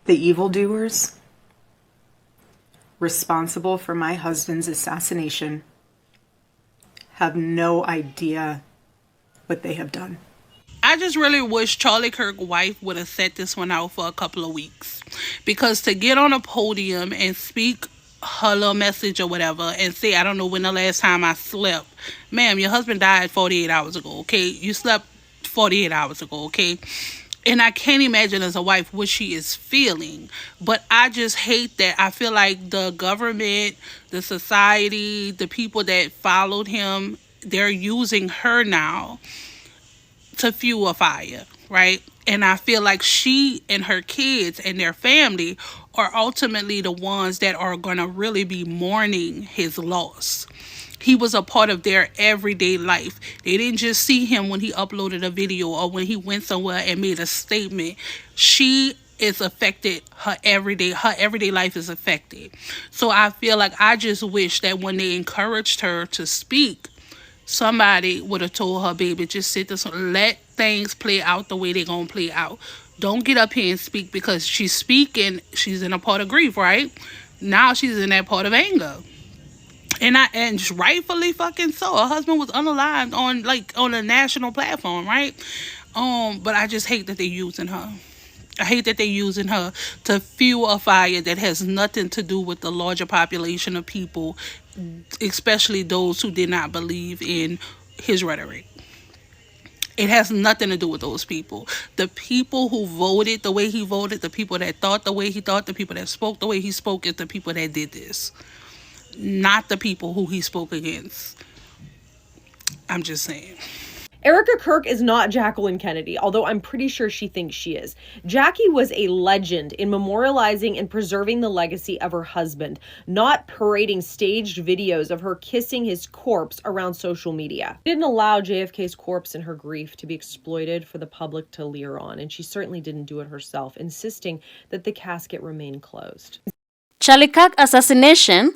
The evildoers responsible for my husband's assassination have no idea what they have done. I just really wish Charlie Kirk's wife would have set this one out for a couple of weeks. Because to get on a podium and speak her little message or whatever and say, I don't know when the last time I slept. Ma'am, your husband died 48 hours ago, okay? You slept 48 hours ago, okay? And I can't imagine as a wife what she is feeling. But I just hate that. I feel like the government, the society, the people that followed him, they're using her now to fuel a fire, right? And I feel like she and her kids and their family are ultimately the ones that are going to really be mourning his loss. He was a part of their everyday life. They didn't just see him when he uploaded a video or when he went somewhere and made a statement. She is affected. Her everyday life is affected. So I feel like I just wish that when they encouraged her to speak, somebody would have told her, baby, just sit this, let things play out the way they're going to play out. Don't get up here and speak, because she's speaking, she's in a part of grief, right? Now she's in that part of anger. And rightfully fucking so. Her husband was unalived on a national platform, right? But I just hate that they're using her. I hate that they're using her to fuel a fire that has nothing to do with the larger population of people, especially those who did not believe in his rhetoric. It has nothing to do with those people. The people who voted the way he voted, the people that thought the way he thought, the people that spoke the way he spoke, is the people that did this. Not the people who he spoke against. I'm just saying. Erika Kirk is not Jacqueline Kennedy, although I'm pretty sure she thinks she is. Jackie was a legend in memorializing and preserving the legacy of her husband, not parading staged videos of her kissing his corpse around social media. She didn't allow JFK's corpse in her grief to be exploited for the public to leer on, and she certainly didn't do it herself, insisting that the casket remain closed. Charlie Kirk assassination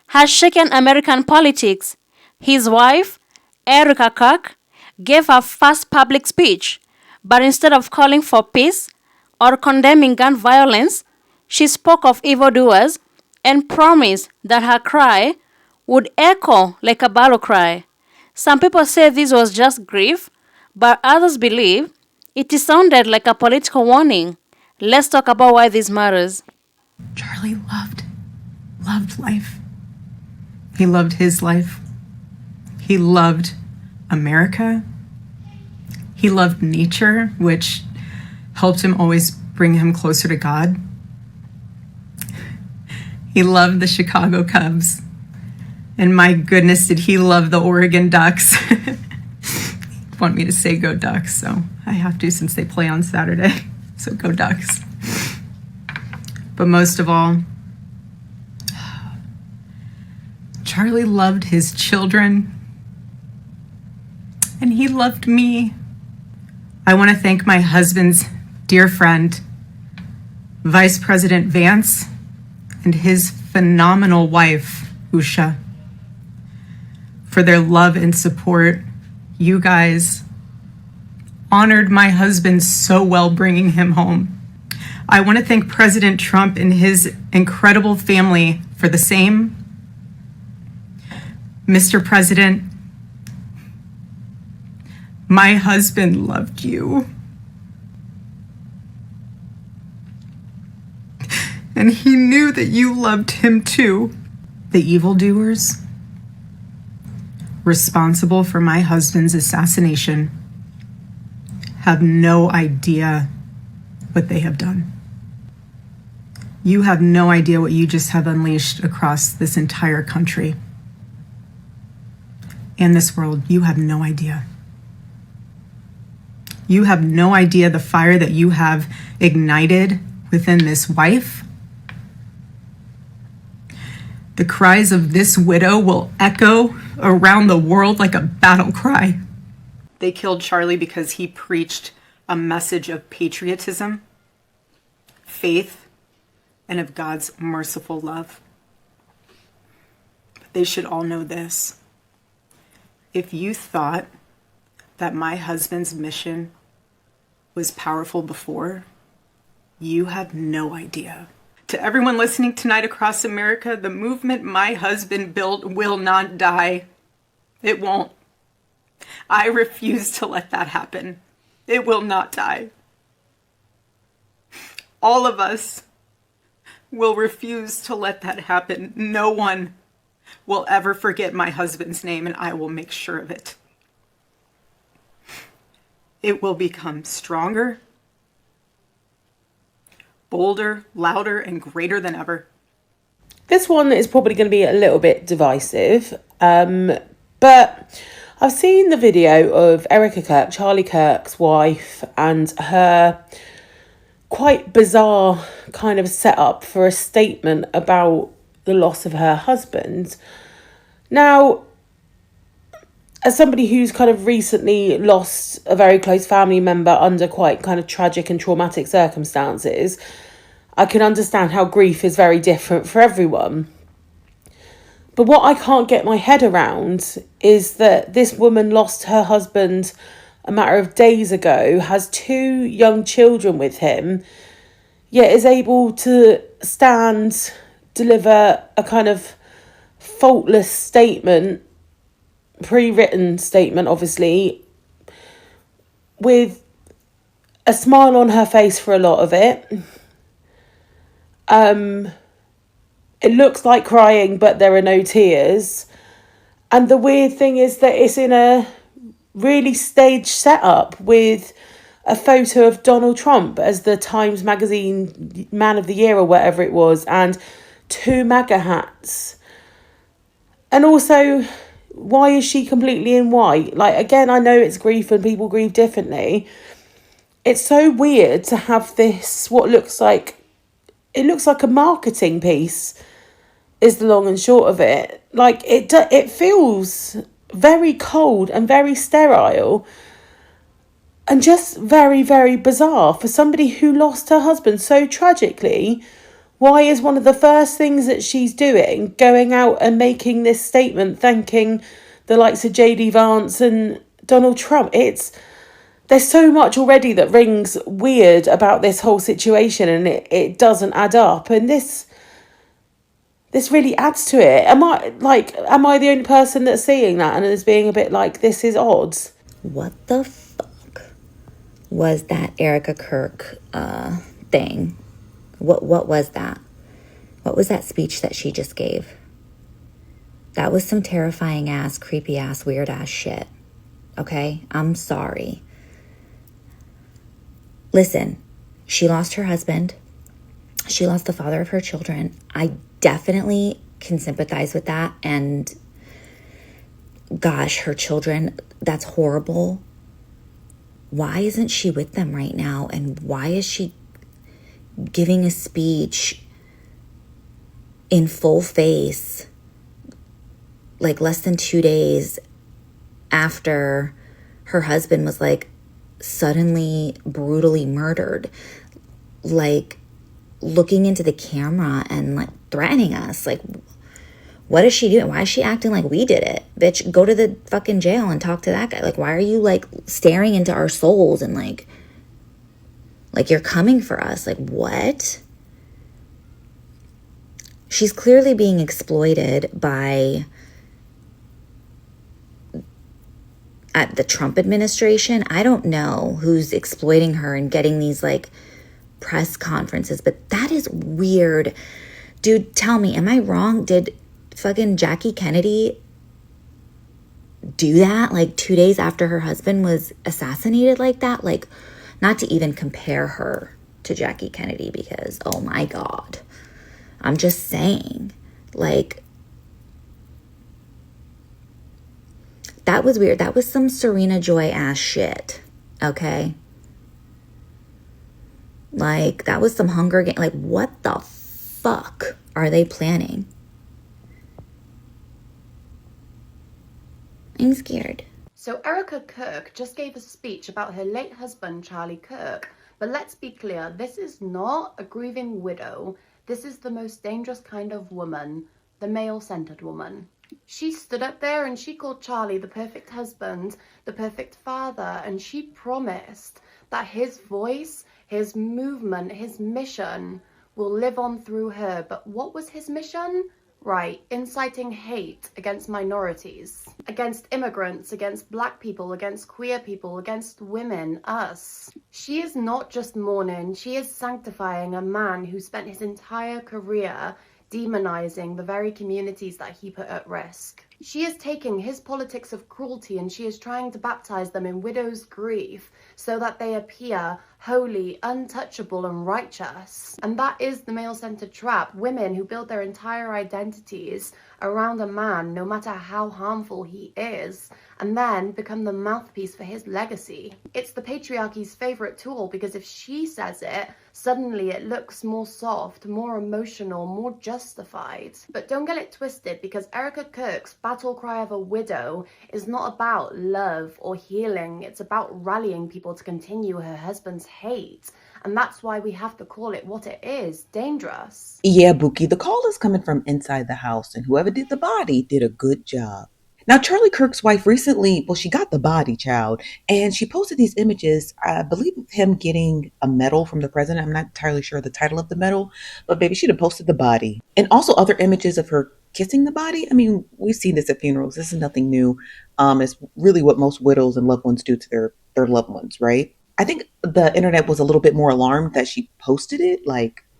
has shaken American politics. His wife, Erika Kirk, gave her first public speech, but instead of calling for peace or condemning gun violence, she spoke of evildoers and promised that her cry would echo like a battle cry. Some people say this was just grief, but others believe it sounded like a political warning. Let's talk about why this matters. Charlie loved life. He loved his life. He loved America. He loved nature, which helped him always bring him closer to God. He loved the Chicago Cubs. And my goodness, did he love the Oregon Ducks. Want me to say go Ducks, so I have to since they play on Saturday. So go Ducks. But most of all, Charlie loved his children, and he loved me. I want to thank my husband's dear friend, Vice President Vance, and his phenomenal wife, Usha, for their love and support. You guys honored my husband so well, bringing him home. I want to thank President Trump and his incredible family for the same. Mr. President, my husband loved you. And he knew that you loved him too. The evildoers responsible for my husband's assassination have no idea what they have done. You have no idea what you just have unleashed across this entire country and this world. You have no idea. You have no idea the fire that you have ignited within this wife. The cries of this widow will echo around the world like a battle cry. They killed Charlie because he preached a message of patriotism, faith, and of God's merciful love. But they should all know this. If you thought that my husband's mission was powerful before, You have no idea. To everyone listening tonight across America, the movement my husband built will not die. It won't. I refuse to let that happen. It will not die. All of us will refuse to let that happen. No one will ever forget my husband's name, and I will make sure of it. It will become stronger, bolder, louder, and greater than ever. This one is probably going to be a little bit divisive, but I've seen the video of Erika Kirk, Charlie Kirk's wife, and her quite bizarre kind of setup for a statement about the loss of her husband. Now, as somebody who's kind of recently lost a very close family member under quite kind of tragic and traumatic circumstances, I can understand how grief is very different for everyone. But what I can't get my head around is that this woman lost her husband a matter of days ago, has 2 young children with him, yet is able to deliver a kind of faultless statement, pre-written statement obviously, with a smile on her face for a lot of it. It looks like crying, but there are no tears. And the weird thing is that it's in a really staged setup with a photo of Donald Trump as the Times Magazine Man of the Year or whatever it was, and 2 MAGA hats. And also, why is she completely in white? Like, again, I know it's grief and people grieve differently. It's so weird to have this, what looks like, it looks like a marketing piece, is the long and short of it. Like, it feels very cold and very sterile and just very, very bizarre for somebody who lost her husband so tragically. Why is one of the first things that she's doing going out and making this statement thanking the likes of JD Vance and Donald Trump? There's so much already that rings weird about this whole situation, and it doesn't add up. And this really adds to it. Am I the only person that's seeing that and is being a bit like, this is odd? What the fuck was that Erika Kirk thing? What was that? What was that speech that she just gave? That was some terrifying ass, creepy ass, weird ass shit. Okay? I'm sorry. Listen, she lost her husband. She lost the father of her children. I definitely can sympathize with that. And gosh, her children, that's horrible. Why isn't she with them right now? And why is she giving a speech in full face, like less than 2 days after her husband was like suddenly brutally murdered, like looking into the camera and like threatening us? Like, what is she doing? Why is she acting like we did it? Bitch, go to the fucking jail and talk to that guy. Like, why are you like staring into our souls and like you're coming for us? Like, what? She's clearly being exploited by at the Trump administration. I don't know who's exploiting her and getting these like press conferences, but that is weird. Dude, tell me, am I wrong? Did fucking Jackie Kennedy do that like 2 days after her husband was assassinated like that? Like, not to even compare her to Jackie Kennedy, because oh my God, I'm just saying, like, that was weird. That was some Serena Joy ass shit. Okay. Like, that was some Hunger Games. Like, what the fuck are they planning? I'm scared. So Erika Kirk just gave a speech about her late husband, Charlie Kirk. But let's be clear, this is not a grieving widow. This is the most dangerous kind of woman, the male-centered woman. She stood up there and she called Charlie the perfect husband, the perfect father, and she promised that his voice, His movement, his mission will live on through her. But what was his mission? Right, inciting hate against minorities, against immigrants, against black people, against queer people, against women, us. She is not just mourning, she is sanctifying a man who spent his entire career demonizing the very communities that he put at risk. She is taking his politics of cruelty and she is trying to baptize them in widow's grief so that they appear holy, untouchable, and righteous. And that is the male-centered trap. Women who build their entire identities around a man, no matter how harmful he is, and then become the mouthpiece for his legacy. It's the patriarchy's favorite tool because if she says it, suddenly it looks more soft, more emotional, more justified. But don't get it twisted, because Erika Kirk's battle cry of a widow is not about love or healing. It's about rallying people to continue her husband's hate. And that's why we have to call it what it is, dangerous. Yeah, Buki, the call is coming from inside the house, and whoever did the body did a good job. Now, Charlie Kirk's wife recently, well, she got the body, child, and she posted these images, I believe of him getting a medal from the president. I'm not entirely sure the title of the medal, but baby, she'd have posted the body. And also other images of her kissing the body. I mean, we've seen this at funerals. This is nothing new. It's really what most widows and loved ones do to their loved ones, right? I think the internet was a little bit more alarmed that she posted it,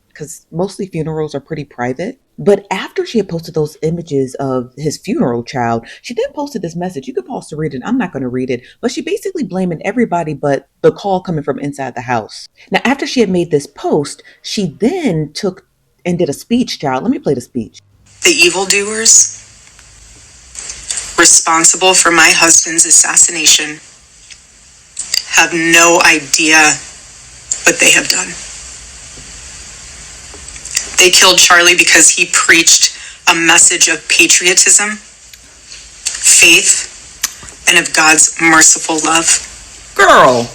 because mostly funerals are pretty private. But after she had posted those images of his funeral, child, she then posted this message. You could pause to read it. I'm not going to read it. But she basically blaming everybody but the call coming from inside the house. Now, after she had made this post, she then took and did a speech, child. Let me play the speech. The evildoers responsible for my husband's assassination have no idea what they have done. They killed Charlie because he preached a message of patriotism, faith, and of God's merciful love. Girl.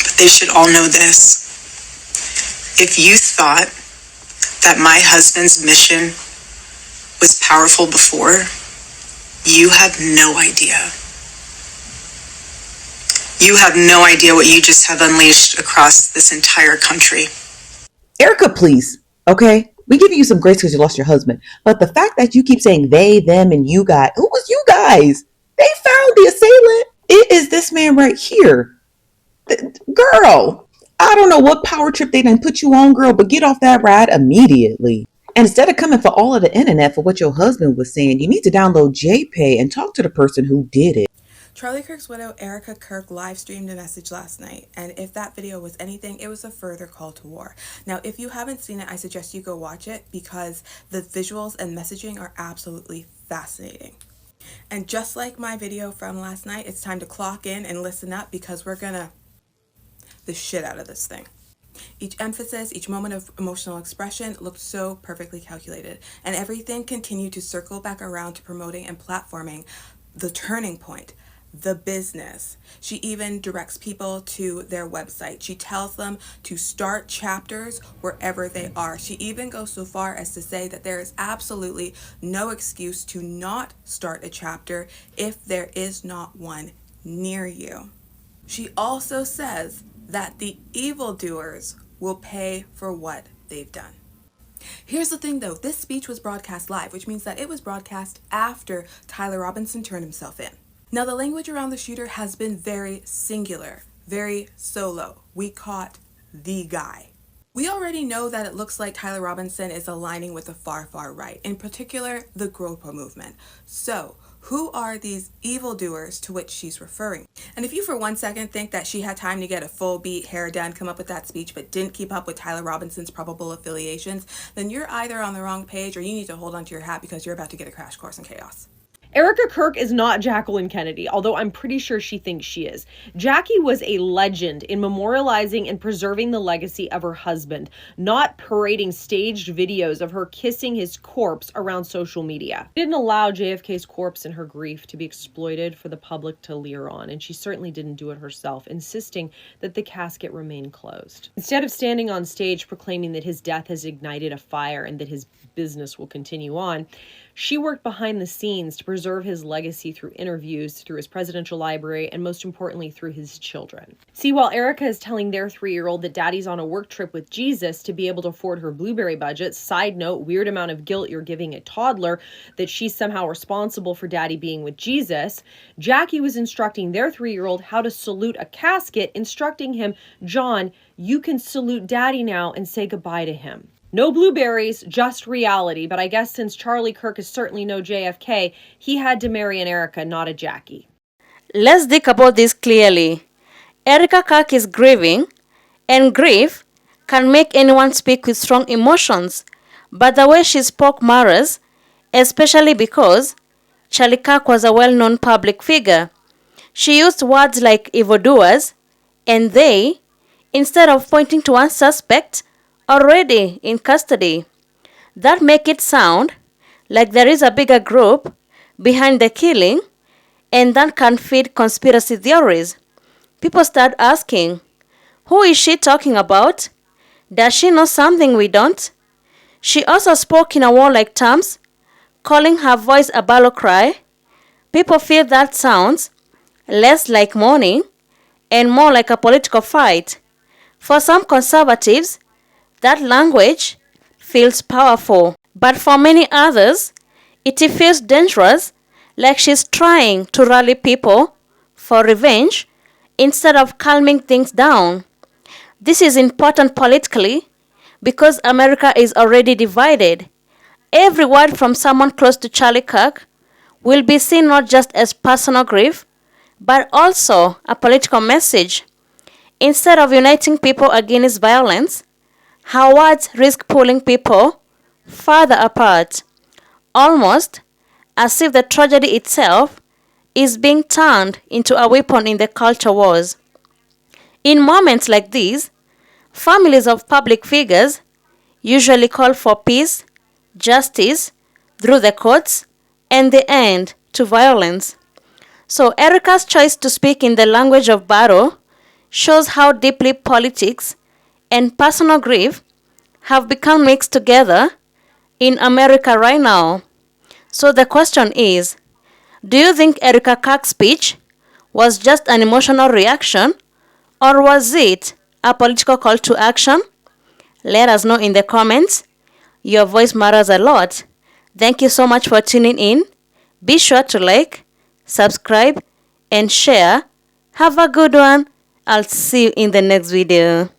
But they should all know this. If you thought that my husband's mission was powerful before, you have no idea. You have no idea what you just have unleashed across this entire country. Erika, please. Okay? We give you some grace because you lost your husband. But the fact that you keep saying they, them, and you guys, who was you guys? They found the assailant. It is this man right here. Girl, I don't know what power trip they done put you on, girl, but get off that ride immediately. And instead of coming for all of the internet for what your husband was saying, you need to download JPay and talk to the person who did it. Charlie Kirk's widow, Erika Kirk, live streamed a message last night, and if that video was anything, it was a further call to war. Now, if you haven't seen it, I suggest you go watch it because the visuals and messaging are absolutely fascinating. And just like my video from last night, it's time to clock in and listen up because we're gonna the shit out of this thing. Each emphasis, each moment of emotional expression looked so perfectly calculated, and everything continued to circle back around to promoting and platforming the turning point, the business. She even directs people to their website. She tells them to start chapters wherever they are. She even goes so far as to say that there is absolutely no excuse to not start a chapter if there is not one near you. She also says that the evildoers will pay for what they've done. Here's the thing though, this speech was broadcast live, which means that it was broadcast after Tyler Robinson turned himself in. Now, the language around the shooter has been very singular, very solo. We caught the guy. We already know that it looks like Tyler Robinson is aligning with the far, far right, in particular, the GroPo movement. So, who are these evildoers to which she's referring? And if you for 1 second think that she had time to get a full beat hair done, come up with that speech, but didn't keep up with Tyler Robinson's probable affiliations, then you're either on the wrong page or you need to hold onto your hat because you're about to get a crash course in chaos. Erika Kirk is not Jacqueline Kennedy, although I'm pretty sure she thinks she is. Jackie was a legend in memorializing and preserving the legacy of her husband, not parading staged videos of her kissing his corpse around social media. She didn't allow JFK's corpse and her grief to be exploited for the public to leer on, and she certainly didn't do it herself, insisting that the casket remain closed. Instead of standing on stage proclaiming that his death has ignited a fire and that his business will continue on, she worked behind the scenes to preserve preserve his legacy through interviews, through his presidential library, and most importantly, through his children. See, while Erika is telling their 3-year-old that daddy's on a work trip with Jesus to be able to afford her blueberry budget, side note, weird amount of guilt you're giving a toddler that she's somehow responsible for daddy being with Jesus, Jackie was instructing their 3-year-old how to salute a casket, instructing him, John, you can salute daddy now and say goodbye to him. No blueberries, just reality, but I guess since Charlie Kirk is certainly no JFK, he had to marry an Erika, not a Jackie. Let's think about this clearly. Erika Kirk is grieving, and grief can make anyone speak with strong emotions, but the way she spoke matters, especially because Charlie Kirk was a well-known public figure. She used words like evildoers and they instead of pointing to one suspect already in custody. That make it sound like there is a bigger group behind the killing, and that can feed conspiracy theories. People start asking, who is she talking about? Does she know something we don't? She also spoke in a warlike terms, calling her voice a battle cry. People feel that sounds less like mourning and more like a political fight. For some conservatives, that language feels powerful, but for many others, it feels dangerous, like she's trying to rally people for revenge instead of calming things down. This is important politically because America is already divided. Every word from someone close to Charlie Kirk will be seen not just as personal grief, but also a political message. Instead of uniting people against violence, her words risk pulling people further apart, almost as if the tragedy itself is being turned into a weapon in the culture wars. In moments like these, families of public figures usually call for peace, justice through the courts, and the end to violence. So Erika's choice to speak in the language of battle shows how deeply politics and personal grief have become mixed together in America right now. So the question is, do you think Erika Kirk's speech was just an emotional reaction, or was it a political call to action? Let us know in the comments. Your voice matters a lot. Thank you so much for tuning in. Be sure to like, subscribe, and share. Have a good one. I'll see you in the next video.